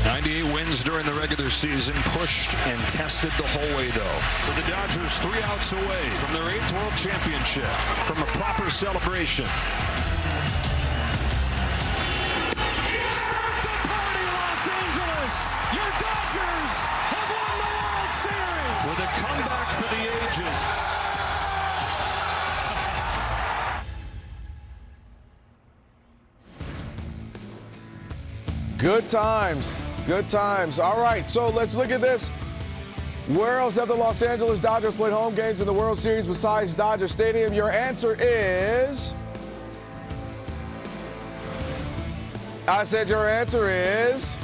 98 wins during the regular season, pushed and tested the whole way, though. For the Dodgers, 3 outs away from their 8th World Championship, from a proper celebration. Start the party, Los Angeles! Your Dodgers have won the World Series! With a comeback for the ages. Good times. Good times. All right, so let's look at this. Where else have the Los Angeles Dodgers played home games in the World Series besides Dodger Stadium? Your answer is... I said your answer is...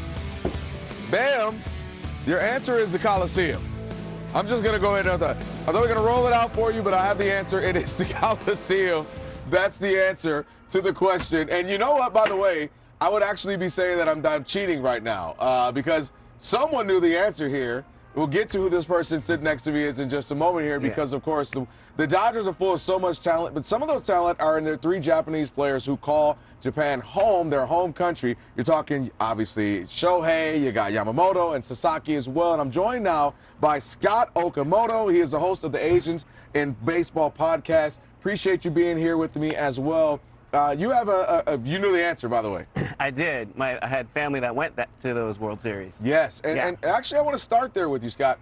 Bam. Your answer is the Coliseum. I'm just going to go ahead and... I thought we were going to roll it out for you, but I have the answer. It is the Coliseum. That's the answer to the question. And you know what, by the way, I would actually be saying that I'm cheating right now because someone knew the answer here. We'll get to who this person sitting next to me is in just a moment here because, of course, the Dodgers are full of so much talent, but some of those talent are in their 3 Japanese players who call Japan home, their home country. You're talking, obviously, Shohei, you got Yamamoto, and Sasaki as well. And I'm joined now by Scott Okamoto. He is the host of the Asians in Baseball podcast. Appreciate you being here with me as well. You have you knew the answer, by the way. I did. I had family that went to those World Series. Yes, and actually I want to start there with you, Scott.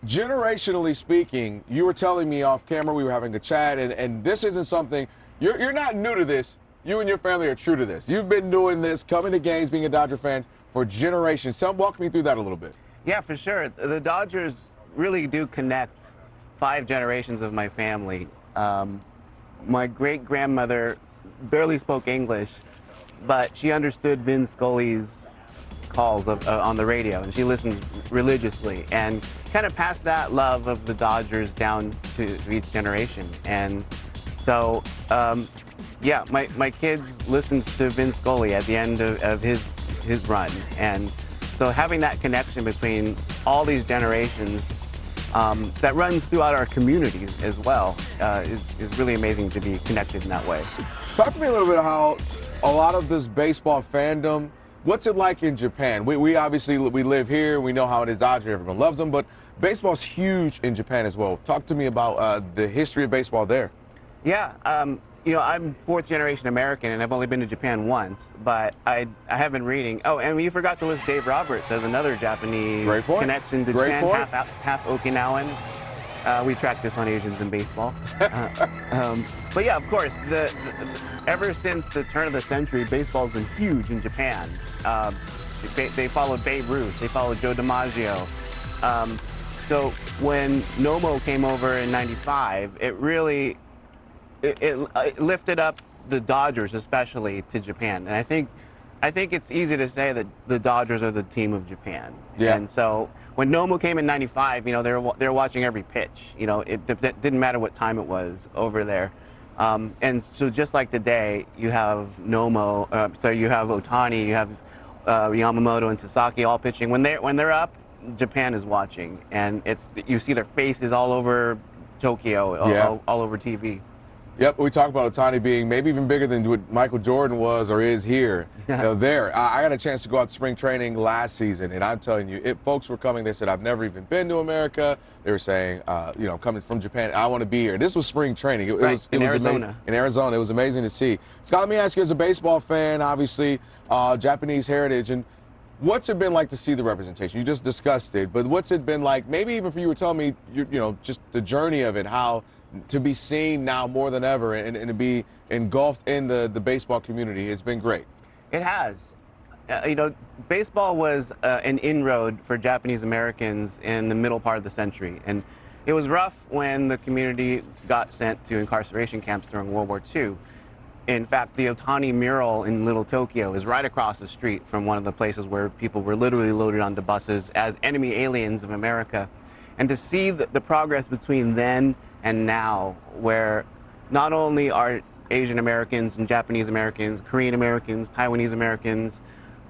Generationally speaking, you were telling me off camera, we were having a chat, and this isn't something, you're not new to this. You and your family are true to this. You've been doing this, coming to games, being a Dodger fan for generations. Walk me through that a little bit. Yeah, for sure. The Dodgers really do connect 5 generations of my family. My great-grandmother barely spoke English, but she understood Vin Scully's calls on the radio, and she listened religiously and kind of passed that love of the Dodgers down to each generation. And so, yeah, my kids listened to Vin Scully at the end of his run. And so having that connection between all these generations that runs throughout our communities as well is really amazing to be connected in that way. Talk to me a little bit about how a lot of this baseball fandom, what's it like in Japan? We obviously, we live here, we know how it is Dodger, everyone loves them, but baseball's huge in Japan as well. Talk to me about the history of baseball there. Yeah, you know, I'm 4th generation American and I've only been to Japan once, but I have been reading. Oh, and you forgot to list Dave Roberts as another Japanese connection to Japan, half Okinawan. We track this on Asians in Baseball. But yeah, of course, ever since the turn of the century, baseball's been huge in Japan. They followed Babe Ruth, they followed Joe DiMaggio. So when Nomo came over in '95, it really it lifted up the Dodgers, especially, to Japan. And I think it's easy to say that the Dodgers are the team of Japan. Yeah. And so when Nomo came in '95, you know, they're watching every pitch. You know, it didn't matter what time it was over there. And so just like today, you have Nomo, so you have Ohtani, you have Yamamoto and Sasaki all pitching. When they're up, Japan is watching, and you see their faces all over Tokyo, all over TV. Yep, we talk about Ohtani being maybe even bigger than what Michael Jordan was or is here. You know, I got a chance to go out to spring training last season, and I'm telling you, folks were coming. They said, I've never even been to America. They were saying, you know, coming from Japan, I want to be here. This was spring training. It was Arizona. Amazing. In Arizona. It was amazing to see. Scott, let me ask you, as a baseball fan, obviously, Japanese heritage, and what's it been like to see the representation? You just discussed it, but what's it been like, maybe even for you were telling me, you know, just the journey of it, how to be seen now more than ever and to be engulfed in the baseball community. It's been great. It has. You know, baseball was an inroad for Japanese Americans in the middle part of the century. And it was rough when the community got sent to incarceration camps during World War II. In fact, the Ohtani mural in Little Tokyo is right across the street from one of the places where people were literally loaded onto buses as enemy aliens of America. And to see the progress between then and now, where not only are Asian Americans and Japanese Americans, Korean Americans, Taiwanese Americans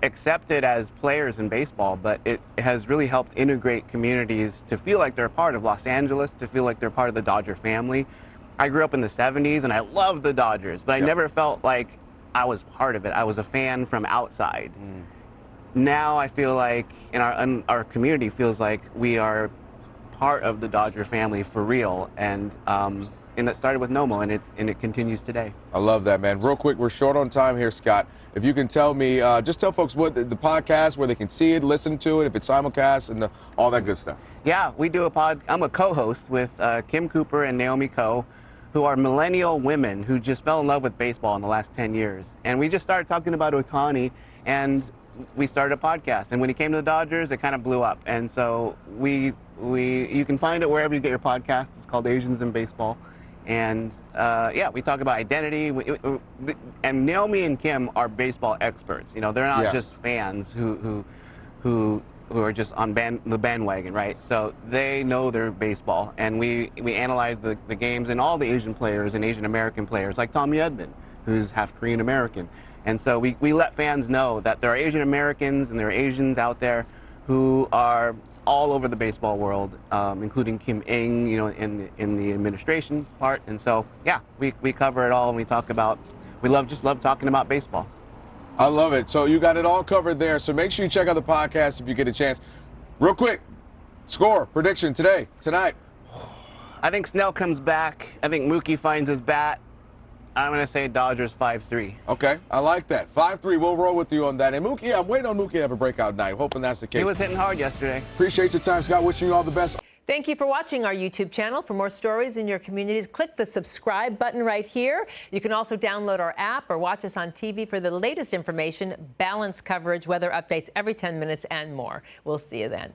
accepted as players in baseball, but it has really helped integrate communities to feel like they're a part of Los Angeles, to feel like they're part of the Dodger family. I grew up in the '70s and I loved the Dodgers, but I never felt like I was part of it. I was a fan from outside. now I feel like, and our community feels like we are part of the Dodger family for real, and that started with Nomo, and it continues today. I love that, man. Real quick, we're short on time here, Scott. If you can tell me, just tell folks what the podcast, where they can see it, listen to it, if it's simulcast, and all that good stuff. Yeah, we do I'm a co-host with Kim Cooper and Naomi Ko, who are millennial women who just fell in love with baseball in the last 10 years. And we just started talking about Ohtani, and we started a podcast. And when he came to the Dodgers, it kind of blew up. And so you can find it wherever you get your podcasts. It's called Asians in Baseball. And yeah, we talk about identity. And Naomi and Kim are baseball experts. You know, they're not just fans who are just on the bandwagon, right? So they know their baseball, and we analyze the games and all the Asian players and Asian American players, like Tommy Edman, who's half Korean American. And so we let fans know that there are Asian Americans and there are Asians out there who are all over the baseball world, including Kim Ng, you know, in the administration part. And so yeah, we cover it all, and we just love talking about baseball. I love it. So you got it all covered there. So make sure you check out the podcast if you get a chance. Real quick, score, prediction tonight. I think Snell comes back. I think Mookie finds his bat. I'm going to say Dodgers 5-3. Okay, I like that. 5-3, we'll roll with you on that. And Mookie, I'm waiting on Mookie to have a breakout night. Hoping that's the case. He was hitting hard yesterday. Appreciate your time, Scott. Wishing you all the best. Thank you for watching our YouTube channel. For more stories in your communities, click the subscribe button right here. You can also download our app or watch us on TV for the latest information, balanced coverage, weather updates every 10 minutes, and more. We'll see you then.